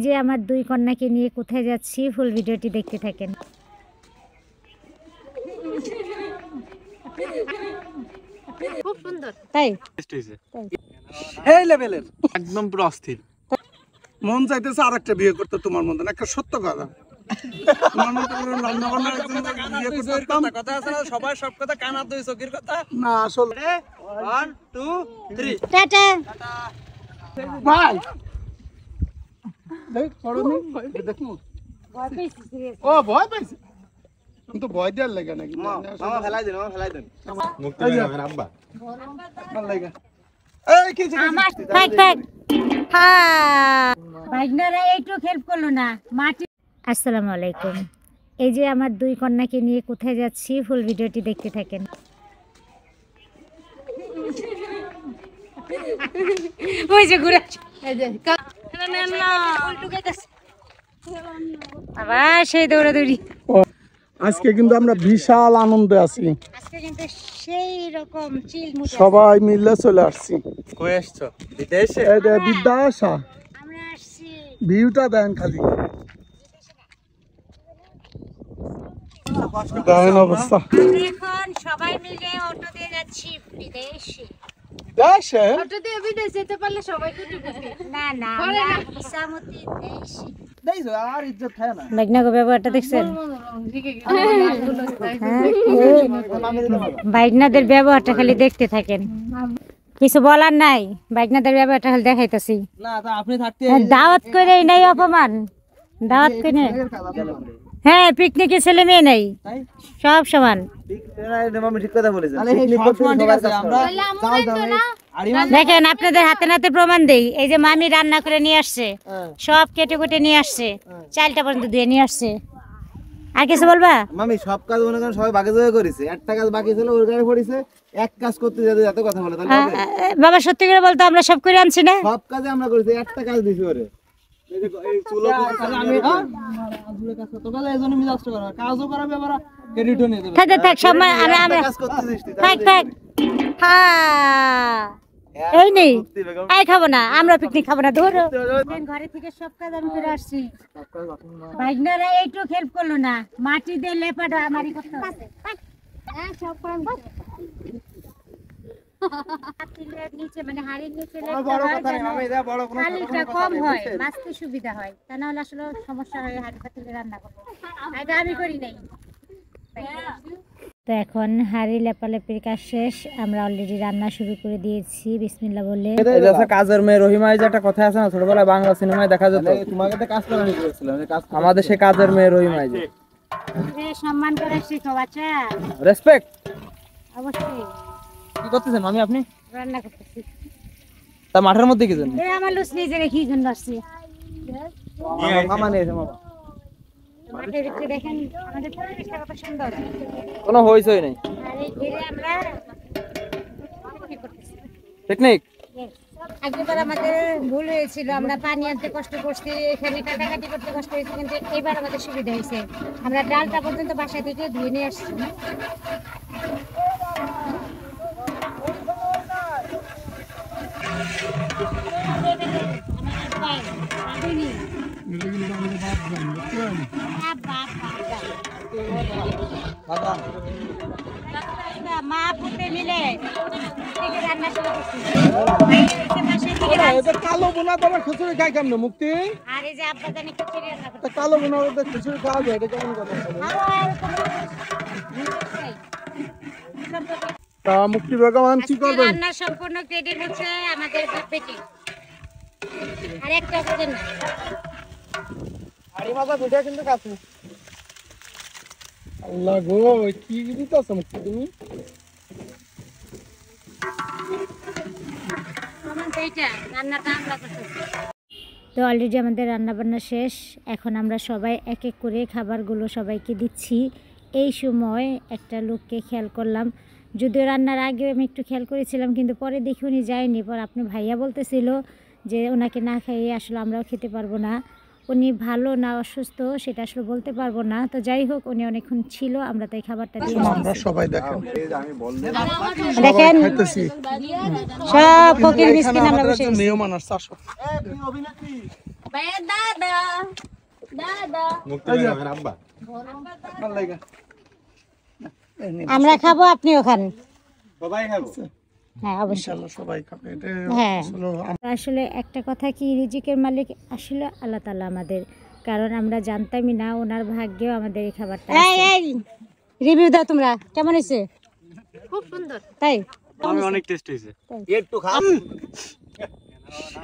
যে আমার দুই কন্যাকে নিয়ে কোথায় যাচ্ছি ফুল ভিডিওটি দেখতে থাকেন। খুব সুন্দর তাই এই লেভেলের একদম পুরো অস্থির। মন চাইতেছে আরেকটা বিয়ে করতে তোমার মতন, একটা সত্য কথা। সবাই সব কথা কানা দুই চোখের কথা না আসলে। 1 2 3 টাটা ভাই দেখ পড়নি দেখো ও ভয় পাইছে। আমি তো ভয় দেওয়ার লাগে নাকি মামা ফেলাই দেন, মামা ফেলাই দেন মুক্তি হবে আব্বা ভাল লাগে। এই কি আমার থাক থাক হ্যাঁ বাইকনারা একটু হেল্প করলো না মাটি। আসসালামু আলাইকুম। এই যে আমার দুই কন্যাকে নিয়ে কোথায় যাচ্ছি ফুল ভিডিওটি দেখতে থাকেন। ওই যে ঘুরে আবার সেই দৌড়াদৌড়ি। আজকে কিন্তু আমরা বিশাল আনন্দে আছি, আজকে কিন্তু সেই রকম চিল মুড সবাই মিলে চলে আসছি। কই আসছো? বিদেশে? বিদ্যাশা আমরা আসছি ভিউটা দেন খালি, দেখেন অবস্থা। আমরা এখন সবাই মিলে অটো দিয়ে যাচ্ছি বিদেশে। দেশে অটো দিয়ে বিদেশে যেতে পারলে সবাই খুশি খুশি। না না ইসামতি দেশে দেইছো আর ইজ্জত থাকে না। বাইকনাগো ব্যবহারটা দেখছেন? বাইকনাদের ব্যবহারটা খালি দেখতে থাকেন, কিছু বলার নাই। বাইকনাদের ব্যবহারটা খালি দেখাইতেছি। না তা আপনি থাকতে দাওয়াত করে নাই অপমান, দাওয়াত করে হ্যাঁ পিকনিকে ছেলে মেয়ে নাই সব সমান। দেখেন আপনাদের হাতে নাতে প্রমাণ দেই, এই যে মামি রান্না করে নিয়ে আসছে, সব কেটে কুটে নিয়ে আসছে, চালটা পর্যন্ত ধুয়ে নিয়ে আসছে। আর কিছু বলবা? মামি সব কাজ মনে করেন সবাই বাকি জয়ে করেছে, একটা কাজ বাকি ছিল ওর গায়ে পড়েছে, এক কাজ করতে যেতে এত কথা বলে তাহলে হবে? বাবা সত্যি করে বলতো আমরা সব করে আনছি না, সব কাজে আমরা করেছি, একটা কাজ দিছি ওরে। এই যে এই চুলো আমি আজুরে কাজ করতে গেলে এজন্য মিজাজ করা কাজও করা ব্যাপার ক্রেডিটও নিতে হবে। থাক থাক সব আমরা কাজ করতেছিস তুই থাক থাক হ্যাঁ এই নেই আই খাবো না, আমরা পিকনিক খাবো না। ধরো ঘরে থেকে সব কাজ আমি করে আসছি, বাইকনারা একটু হেল্প করলো না, মাটি দিয়ে লেপাটা আমারই করতে হবে। নিচে মানে হাড়ির নিচে কম হয়, মাছতে সুবিধা হয়, তা না হলে আসলে সমস্যা হয় হাড়ি পাতিলে রান্না করবো। এটা আমি করি নাই। তো এখন হাড়ি লেপালেপির কাজ শেষ, আমরা অলরেডি রান্না শুরু করে দিয়েছি বিসমিল্লাহ বলে। এটা হচ্ছে কাজের মেয়ে রহিমা, এই যে একটা কথা আছে না ছোটবেলায় বাংলা সিনেমায় দেখা যেত, তোমাকে তো কাজ করা হয়েছিল, আমাদের সে কাজের মেয়ে রহিমা। এই যে সম্মান করে শিখো বাচ্চা, রেসপেক্ট। অবশ্যই। কি করতেছেন মামি আপনি? রান্না করতেছি। তা মাঠের মধ্যে কি জন্য? এই আমার লুস নিজে রেখে জন্য আসছি। মামা নিয়েছে মামা। মাঠের ভিতরে দেখেন আমাদের পরিবেশটা কত সুন্দর, কোনো হইছই নাই। আর এই ঘিরে আমরা পিকনিক করতেছি। পিকনিক আগেরবার আমাদের ভুল হয়েছিল, আমরা পানি আনতে কষ্ট করছি, এখানে কাটাকাটি করতে কষ্ট হয়েছে, কিন্তু এবার আমাদের সুবিধা হয়েছে, আমরা ডালটা পর্যন্ত বাসা থেকে ধুয়ে নিয়ে আসছি। মা পুতে মিলে রান্না শুরু করছি। কালো বোনা তোমার খিচুড়ি খাই কেমন মুক্তি? আর এই যে আব্বা জানি খিচুড়ি রান্না করছে। কালো বোনা ওদের খিচুড়ি খাওয়া যায়, এটা কেমন কথা? তা মুক্তি বেগম কি করবেন? রান্না সম্পূর্ণ ক্রেডিট হচ্ছে আমাদের পেটি, আর একটা করে না আড়ি মাথা দুটা কিন্তু কাছে। আল্লাহ গো কি দিতেছ মুক্তি তুমি? তো অলরেডি আমাদের রান্না বান্না শেষ, এখন আমরা সবাই এক এক করে খাবারগুলো সবাইকে দিচ্ছি। এই সময় একটা লোককে খেয়াল করলাম, যদিও রান্নার আগে আমি একটু খেয়াল করেছিলাম, কিন্তু পরে দেখি উনি যায়নি। পর আপনি ভাইয়া বলতেছিল যে ওনাকে না খাইয়ে আসলে আমরাও খেতে পারবো না, উনি ভালো না অসুস্থ সেটা আসলে বলতে পারবো না। তো যাই হোক উনি অনেকক্ষণ ছিল, আমরা তাই খাবারটা দিয়ে আমরা সবাই দেখেন দেখেন সব ফকির মিসকিন আমরা বসে নিয়ম আনার চাষ ভাইয়া দাদা দাদা মুক্তি বেগমের আব্বা ভাল লাগা আমরা খাবো আপনিও খান সবাই খাবো হ্যাঁ অবশ্যই ইনশাআল্লাহ সবাই খাবে এটা হ্যাঁ আসলে আসলে একটা কথা কি রিজিকের মালিক আসলে আল্লাহ তাআলা আমাদের, কারণ আমরা জানতামই না ওনার ভাগ্যেও আমাদের এই খাবারটা আছে। রিভিউ দাও তোমরা, কেমন হয়েছে? খুব সুন্দর। তাই আমি অনেক টেস্ট হইছে একটু খাও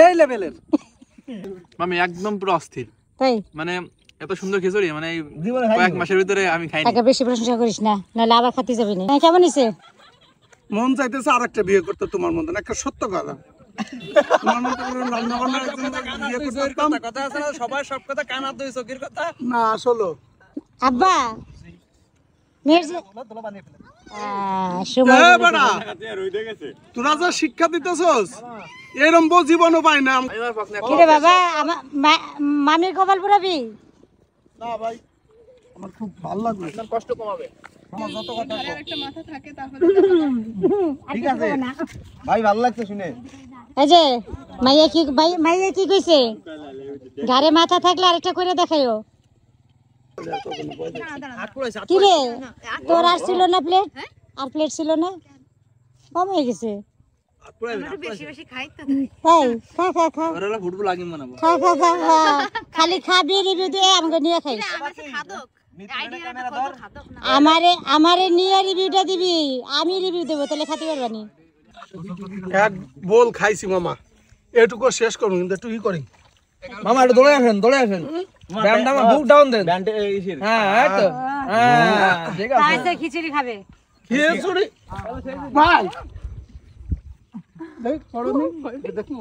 এই লেভেলের মামি একদম পুরো অস্থির তাই মানে এত সুন্দর খিচুড়ি মানে কয়েক মাসের ভিতরে আমি খাইনি টাকা বেশি প্রশংসা করিস না, নাহলে আবার খাতে যাবি না। কেমন হয়েছে? মন চাইতেছে আরেকটা বিয়ে করতে তোমার মতন, একটা সত্য কথা। তোমার মতো করে রান্না বান্নার একজন বিয়ে করতাম। কথা আছে না সবার সব কথা কানা দুই চোখের কথা না আসলে আব্বা মেয়ের যে তোরা যা শিক্ষা দিতেছস এরম বউ জীবনও পাই না। কিরে বাবা, মামির কপাল পুরাবি? না ভাই আমার খুব ভালো লাগলো, কষ্ট কমাবে আমার যত কথা একটা মাথা থাকে তাহলে ঠিক আছে ভাই, ভালো লাগছে শুনে। এই যে মাইয়া কি কইছে, ঘাড়ে মাথা থাকলে আরেকটা করে দেখাইও। কিরে তোর আর ছিল না প্লেট? আর প্লেট ছিল না, কম হয়ে গেছে। তাই খা খা খা ফুটবল আগে বানাবো খা খা খা খা। খালি খাবি রিভিউ দিয়ে আমাকে নিয়ে খাইস। আমারে নিয়ে রিভিউটা দিবি, আমি রিভিউ দেবো, তাহলে খাতে পারবা নি। এক বোল খাইছি মামা, এটুকু শেষ করুন কিন্তু একটু ই করি। মামা একটু দৌড়ে আসেন ব্যান্ডটা আমার বুক ডাউন দেন। হ্যাঁ এই তো হ্যাঁ ঠিক আছে। আচ্ছা খিচুড়ি খাবে? খিচুড়ি ভাই দেখ পড়নি দেখো।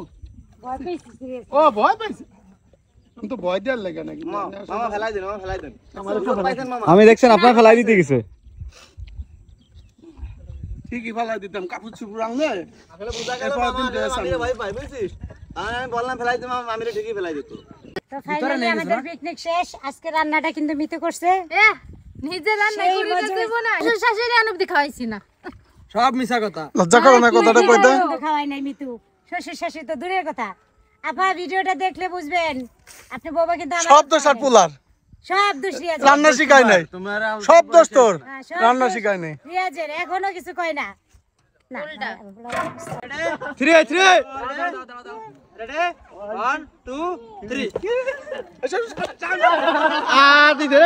ও ভয় পাইছে, আমি তো ভয় দেওয়ার লাগে নাকি। মামা ফেলাই দেন, মামা ফেলাই দেন। আমি দেখছেন আপনার ফেলাই দিতে গেছে ঠিকই ফেলাই দিতাম, কাপড় চুপড় আনলে আমি বললাম ফেলাই দিতাম মামিরে ঠিকই ফেলাই দিত। তো ফাইনালি আমাদের পিকনিক শেষ। আজকে রান্নাটা কিন্তু মিতু করছে। নিজে রান্না করে দেব না, শাশুড়ি আনুবদি খাওয়াইছি না। সব মিছা কথা। লজ্জা করো না কথাটা কইতে। খাওয়াই নাই মিতু, শ্বশুর শাশুড়ি তো দূরের কথা। আপা ভিডিওটা দেখলে বুঝবেন আপনি বাবা কিন্তু সব দোষ আর পুলার, সব দোষ রিয়াজ, রান্না শিখাই নাই। সব দোষ তোর, রান্না শিখাই নাই। রিয়াজের এখনো কিছু কয় না। না উল্টা। 3 রেডি 1 2 3 দিতে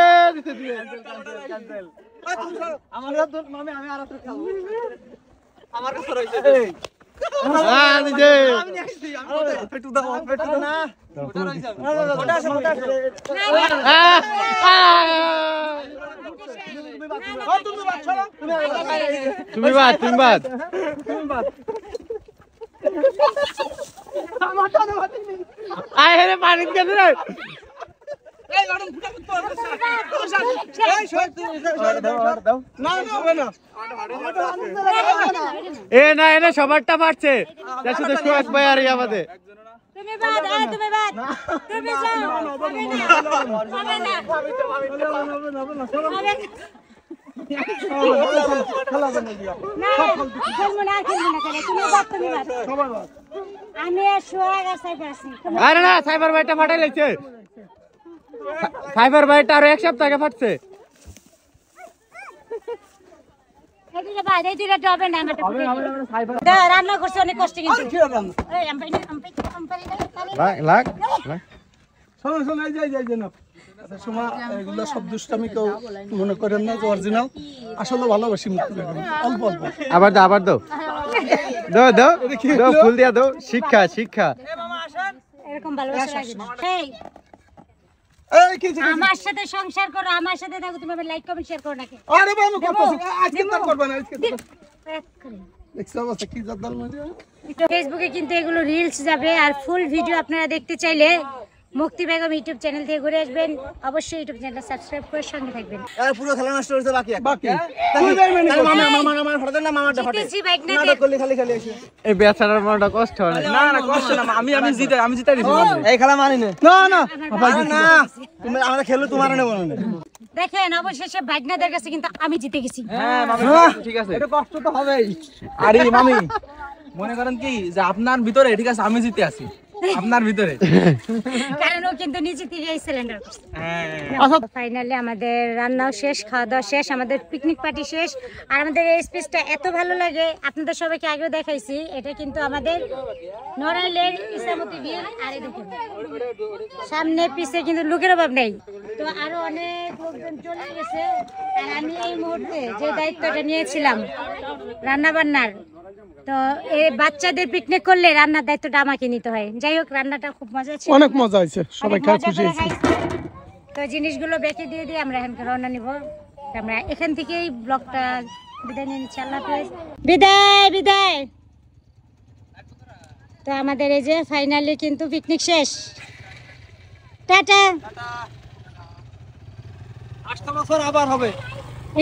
আমার তো মামি আমি আর খাবো আমার কাছে রইছে দিতে আমি আসছি আমি পেটু দাও পেটু না ওটা আছে তুমি বাদ আয় রে পানি কেন রে এই গরম এ না এনে সবারটা পারছে শুধু সোহাগ ভাই আর আমাদের তুমি বাদ, তুমি বাদ, তুমি যাও। হবে না, হবে না, হবে না। আমি আর সোহাগ আর সাইফার আছি। আরে না সাইবার ভাইটা ফাটাই লাগছে সাইবার ভাইটা আরো এক সপ্তাহ আগে ফাটছে রান্না করছে অনেক কষ্ট কিন্তু এগুলো সব দুষ্টামি কেউ মনে করেন না যে অরিজিনাল, আসলে ভালোবাসি মুক্তি বেগম, অল্প অল্প। আবার দাও ফুল দিয়া দাও শিক্ষা এরকম ভালোবাসা লাগে না। এই, এই কি আমার সাথে সংসার করো, আমার সাথে থাকো, তুমি লাইক কমেন্ট শেয়ার করো নাকি? আরে বাবা করতেছ আজকে তো করবে না, আজকে দেখছো অবস্থা কি জাদাল মজা। ফেসবুকে কিন্তু এগুলো রিলস যাবে, আর ফুল ভিডিও আপনারা দেখতে চাইলে মুক্তি বেগম ইউটিউব চ্যানেল থেকে ঘুরে আসবেন। অবশ্যই ইউটিউব চ্যানেলটা সাবস্ক্রাইব করে সঙ্গে থাকবেন। আরে পুরো খেলা নষ্ট হইছে বাকি তুই যাই মানে মামা ফাটে না মামাটা ফাটে জিতেছি বাইক না নাটক করলে খালি আসে এই বেচারার মনটা কষ্ট হয় না কষ্ট না আমি জিতাই দিছি এই খেলা মানি না তুমি আমরা খেলো তোমার না বলো না দেখেন, অবশেষে বাইকনাদের কাছে কিন্তু আমি জিতে গেছি। হ্যাঁ মামি ঠিক আছে এটা কষ্ট তো হবেই আরে মামি মনে করেন কি যে আপনার ভিতরে ঠিক আছে আমি জিতে আছি আপনার ভিতরে কারণ ও কিন্তু নিচে থেকে এই সিলিন্ডার করছে। আচ্ছা ফাইনালি আমাদের রান্নাও শেষ, খাওয়া দাওয়া শেষ, আমাদের পিকনিক পার্টি শেষ। আর আমাদের এই স্পেসটা এত ভালো লাগে, আপনাদের সবাইকে আগেও দেখাইছি। এটা কিন্তু আমাদের নড়াইলের ইসামতি বিল। আর এই দেখুন সামনে পিছে কিন্তু লোকের অভাব নেই। তো আরো অনেক লোকজন চলে গেছে। আর আমি এই মুহূর্তে যে দায়িত্বটা নিয়েছিলাম রান্না বান্নার, তো এই বাচ্চাদের পিকনিক করলে রান্নার দায়িত্বটা আমাকে নিতে হয়। যাই হোক, রান্নাটা খুব মজা ছিল, অনেক মজা হয়েছে, সবাই অনেক খায় মজা খুশি করে হয়েছে। খাইছি। তো জিনিসগুলো বেঁকে দিয়ে দিয়ে আমরা এখানকার রওনা নিব। আমরা এখান থেকেই ব্লগটা বিদায় নিয়ে নিচ্ছি। আল্লাহ হাফেজ। বিদায় বিদায়। তো আমাদের এই যে ফাইনালি কিন্তু পিকনিক শেষ। টাটা, আসতে বছর আবার হবে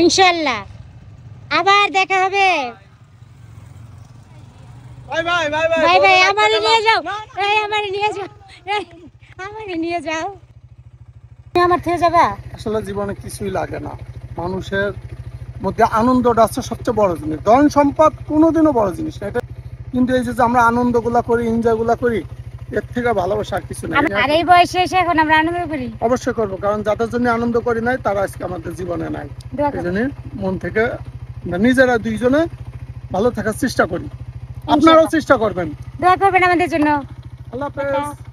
ইনশাল্লাহ আবার দেখা হবে। বাই বাই বাই বাই ভাই ভাই, আমারে নিয়ে যাও, এই আমারে নিয়ে যাও, এই আমারে নিয়ে যাও। তুমি আমার থেকে যাবা? আসলে জীবনে কিছুই লাগে না, মানুষের মধ্যে আনন্দটা আছে সবচেয়ে বড় জিনিস। ধন সম্পদ কোনোদিনও বড় জিনিস না এটা, কিন্তু এই যে আমরা আনন্দগুলা করি, এনজয়গুলা করি, এর থেকে ভালোবাসা আর কিছু নেই। আর এই বয়সে এসে এখন আমরা আনন্দ করি। অবশ্যই করবো, কারণ যাদের জন্য আনন্দ করি নাই তারা আজকে আমাদের জীবনে নাই। দোয়া এই করো। জন্য মন থেকে আমরা নিজেরা দুইজনে ভালো থাকার চেষ্টা করি, আপনারাও চেষ্টা করবেন। দোয়া করবেন আমাদের জন্য। আল্লাহ হাফেজ।